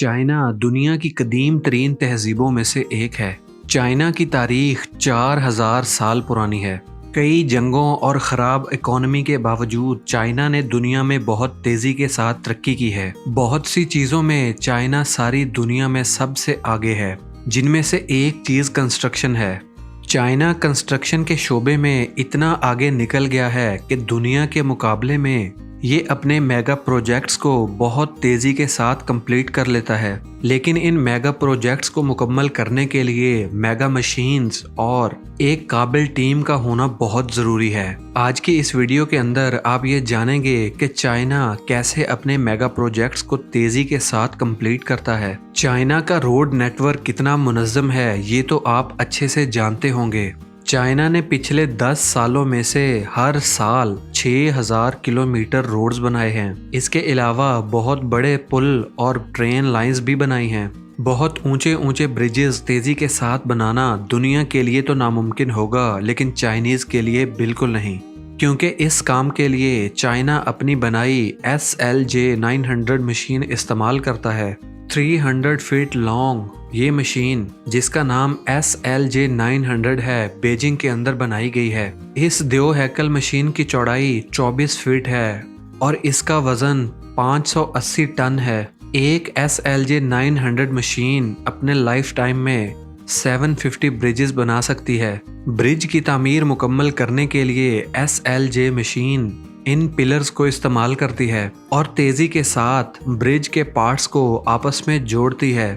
China दुनिया की कदीम तरीन तहजीबों में से एक है। चाइना की तारीख 4000 साल पुरानी है। कई जंगों और ख़राब इकोनॉमी के बावजूद चाइना ने दुनिया में बहुत तेज़ी के साथ तरक्की की है। बहुत सी चीज़ों में चाइना सारी दुनिया में सबसे आगे है, जिनमें से एक चीज़ कंस्ट्रक्शन है। चाइना कंस्ट्रक्शन के शोबे में इतना आगे निकल गया है कि दुनिया के मुकाबले में ये अपने मेगा प्रोजेक्ट्स को बहुत तेज़ी के साथ कंप्लीट कर लेता है। लेकिन इन मेगा प्रोजेक्ट्स को मुकम्मल करने के लिए मेगा मशीन्स और एक काबिल टीम का होना बहुत ज़रूरी है। आज की इस वीडियो के अंदर आप ये जानेंगे कि चाइना कैसे अपने मेगा प्रोजेक्ट्स को तेज़ी के साथ कंप्लीट करता है। चाइना का रोड नेटवर्क कितना मुनज़्ज़म है ये तो आप अच्छे से जानते होंगे। चाइना ने पिछले 10 सालों में से हर साल 6000 किलोमीटर रोड्स बनाए हैं। इसके अलावा बहुत बड़े पुल और ट्रेन लाइंस भी बनाई हैं। बहुत ऊंचे ऊंचे ब्रिजेस तेज़ी के साथ बनाना दुनिया के लिए तो नामुमकिन होगा, लेकिन चाइनीज़ के लिए बिल्कुल नहीं, क्योंकि इस काम के लिए चाइना अपनी बनाई SLJ 900 मशीन इस्तेमाल करता है। 300 फीट लॉन्ग ये मशीन, जिसका नाम SLJ 900 है, बीजिंग के अंदर बनाई गई है। इस देव हैकल मशीन की चौड़ाई 24 फीट है और इसका वजन 580 टन है। एक SLJ 900 मशीन अपने लाइफ टाइम में 750 ब्रिजेस बना सकती है। ब्रिज की तामीर मुकम्मल करने के लिए SLJ मशीन इन पिलर्स को इस्तेमाल करती है और तेज़ी के साथ ब्रिज के पार्ट्स को आपस में जोड़ती है।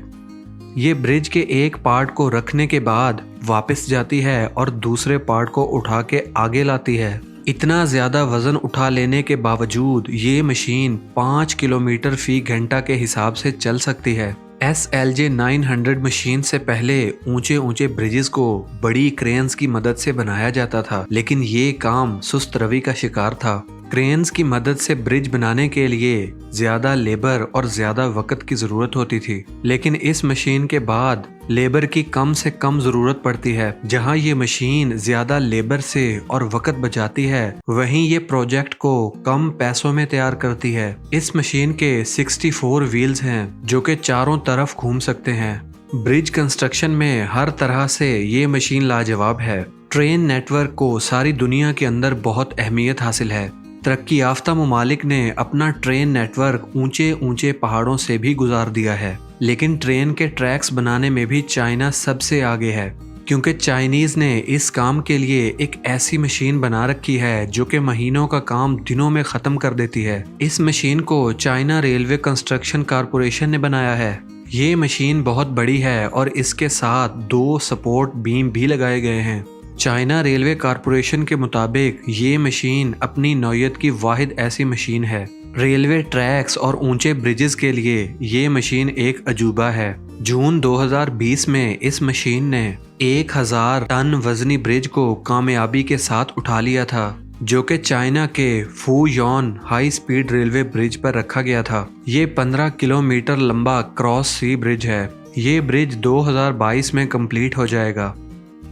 ये ब्रिज के एक पार्ट को रखने के बाद वापस जाती है और दूसरे पार्ट को उठा के आगे लाती है। इतना ज़्यादा वज़न उठा लेने के बावजूद ये मशीन 5 किलोमीटर फी घंटा के हिसाब से चल सकती है। SLJ 900 मशीन से पहले ऊंचे ऊंचे ब्रिजेस को बड़ी क्रेन्स की मदद से बनाया जाता था, लेकिन ये काम सुस्त रवि का शिकार था। क्रेन्स की मदद से ब्रिज बनाने के लिए ज़्यादा लेबर और ज़्यादा वक़्त की ज़रूरत होती थी, लेकिन इस मशीन के बाद लेबर की कम से कम ज़रूरत पड़ती है। जहां ये मशीन ज़्यादा लेबर से और वक़्त बचाती है, वहीं ये प्रोजेक्ट को कम पैसों में तैयार करती है। इस मशीन के 64 व्हील्स हैं जो कि चारों तरफ घूम सकते हैं। ब्रिज कंस्ट्रक्शन में हर तरह से ये मशीन लाजवाब है। ट्रेन नेटवर्क को सारी दुनिया के अंदर बहुत अहमियत हासिल है। तरक्की याफ्ता ममालिक ने अपना ट्रेन नेटवर्क ऊंचे ऊंचे पहाड़ों से भी गुजार दिया है, लेकिन ट्रेन के ट्रैक्स बनाने में भी चाइना सबसे आगे है, क्योंकि चाइनीज़ ने इस काम के लिए एक ऐसी मशीन बना रखी है जो कि महीनों का काम दिनों में ख़त्म कर देती है। इस मशीन को चाइना रेलवे कंस्ट्रक्शन कारपोरेशन ने बनाया है। ये मशीन बहुत बड़ी है और इसके साथ 2 सपोर्ट बीम भी लगाए गए हैं। चाइना रेलवे कारपोरेशन के मुताबिक ये मशीन अपनी नौयत की वाहिद ऐसी मशीन है। रेलवे ट्रैक्स और ऊंचे ब्रिजेस के लिए ये मशीन एक अजूबा है। जून 2020 में इस मशीन ने 1000 टन वजनी ब्रिज को कामयाबी के साथ उठा लिया था, जो कि चाइना के फूयोन हाई स्पीड रेलवे ब्रिज पर रखा गया था। ये 15 किलोमीटर लंबा क्रॉस सी ब्रिज है। ये ब्रिज 2022 में कंप्लीट हो जाएगा।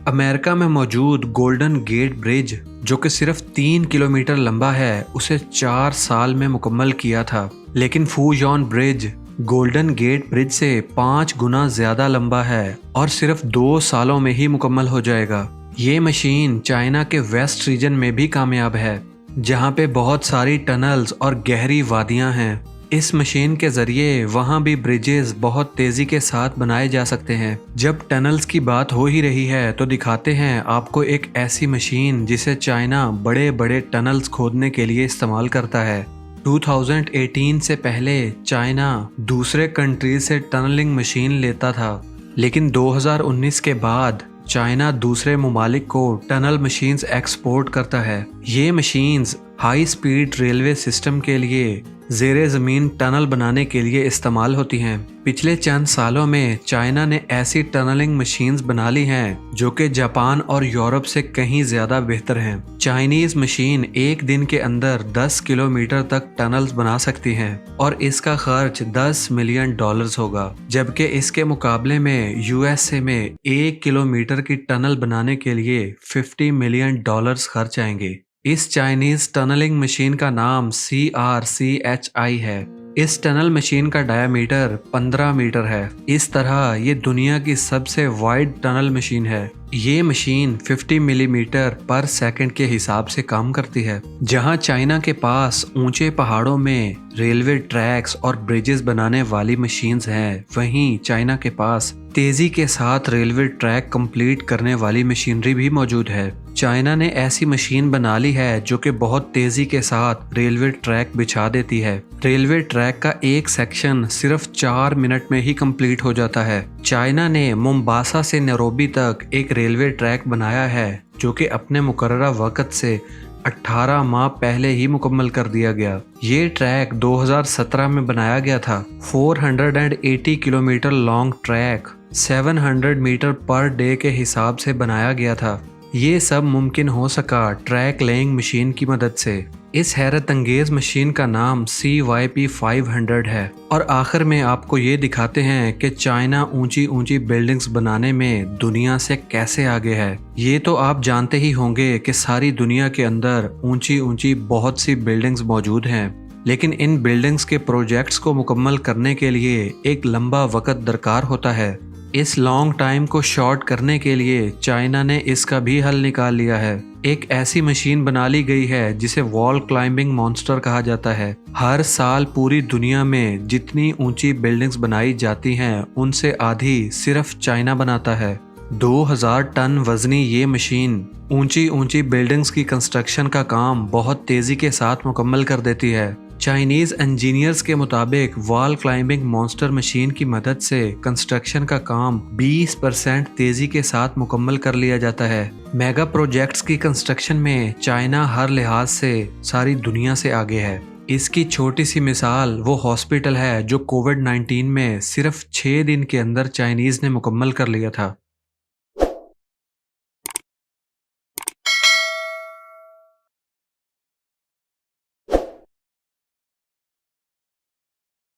अमेरिका में मौजूद गोल्डन गेट ब्रिज, जो कि सिर्फ 3 किलोमीटर लंबा है, उसे 4 साल में मुकम्मल किया था। लेकिन फूजॉन ब्रिज गोल्डन गेट ब्रिज से 5 गुना ज़्यादा लंबा है और सिर्फ 2 सालों में ही मुकम्मल हो जाएगा। ये मशीन चाइना के वेस्ट रीजन में भी कामयाब है, जहाँ पे बहुत सारी टनल्स और गहरी वादियाँ हैं। इस मशीन के ज़रिए वहाँ भी ब्रिजेस बहुत तेज़ी के साथ बनाए जा सकते हैं। जब टनल्स की बात हो ही रही है तो दिखाते हैं आपको एक ऐसी मशीन जिसे चाइना बड़े बड़े टनल्स खोदने के लिए इस्तेमाल करता है। 2018 से पहले चाइना दूसरे कंट्रीज से टनलिंग मशीन लेता था, लेकिन 2019 के बाद चाइना दूसरे ममालिक को टनल मशीन्स एक्सपोर्ट करता है। ये machines high speed railway system के लिए ज़ेरे ज़मीन टनल बनाने के लिए इस्तेमाल होती हैं। पिछले चंद सालों में चाइना ने ऐसी टनलिंग मशीन्स बना ली हैं जो कि जापान और यूरोप से कहीं ज़्यादा बेहतर हैं। चाइनीज़ मशीन एक दिन के अंदर 10 किलोमीटर तक टनल्स बना सकती हैं और इसका खर्च $10 मिलियन होगा, जबकि इसके मुकाबले में USA में 1 किलोमीटर की टनल बनाने के लिए $50 मिलियन खर्च आएंगे। इस चाइनीज टनलिंग मशीन का नाम CRCHI है। इस टनल मशीन का डायामीटर 15 मीटर है। इस तरह ये दुनिया की सबसे वाइड टनल मशीन है। ये मशीन 50 मिलीमीटर पर सेकंड के हिसाब से काम करती है। जहां चाइना के पास ऊंचे पहाड़ों में रेलवे ट्रैक्स और ब्रिजेस बनाने वाली मशीन्स हैं, वहीं चाइना के पास तेजी के साथ रेलवे ट्रैक कंप्लीट करने वाली मशीनरी भी मौजूद है। चाइना ने ऐसी मशीन बना ली है जो कि बहुत तेजी के साथ रेलवे ट्रैक बिछा देती है। रेलवे ट्रैक का एक सेक्शन सिर्फ 4 मिनट में ही कंप्लीट हो जाता है। चाइना ने मोम्बासा से नैरोबी तक एक रेलवे ट्रैक बनाया है जो कि अपने मुकर्ररा वक्त से 18 माह पहले ही मुकम्मल कर दिया गया। ये ट्रैक 2017 में बनाया गया था। 480 kilometre long track 700 metre per day के हिसाब से बनाया गया था। ये सब मुमकिन हो सका ट्रैक लेइंग मशीन की मदद से। इस हैरत अंगेज मशीन का नाम CYP500 है। और आखिर में आपको ये दिखाते हैं कि चाइना ऊंची ऊंची बिल्डिंग्स बनाने में दुनिया से कैसे आगे है। ये तो आप जानते ही होंगे कि सारी दुनिया के अंदर ऊंची ऊंची बहुत सी बिल्डिंग्स मौजूद हैं, लेकिन इन बिल्डिंग्स के प्रोजेक्ट्स को मुकम्मल करने के लिए एक लंबा वक्त दरकार होता है। इस लॉन्ग टाइम को शॉर्ट करने के लिए चाइना ने इसका भी हल निकाल लिया है। एक ऐसी मशीन बना ली गई है जिसे वॉल क्लाइंबिंग मॉन्स्टर कहा जाता है। हर साल पूरी दुनिया में जितनी ऊंची बिल्डिंग्स बनाई जाती हैं उनसे आधी सिर्फ चाइना बनाता है। 2000 टन वजनी ये मशीन ऊंची ऊंची बिल्डिंग्स की कंस्ट्रक्शन का काम बहुत तेजी के साथ मुकम्मल कर देती है। चाइनीज इंजीनियर्स के मुताबिक वॉल क्लाइंबिंग मॉन्स्टर मशीन की मदद से कंस्ट्रक्शन का काम 20% तेजी के साथ मुकम्मल कर लिया जाता है। मेगा प्रोजेक्ट्स की कंस्ट्रक्शन में चाइना हर लिहाज से सारी दुनिया से आगे है। इसकी छोटी सी मिसाल वो हॉस्पिटल है जो कोविड-19 में सिर्फ 6 दिन के अंदर चाइनीज ने मुकम्मल कर लिया था।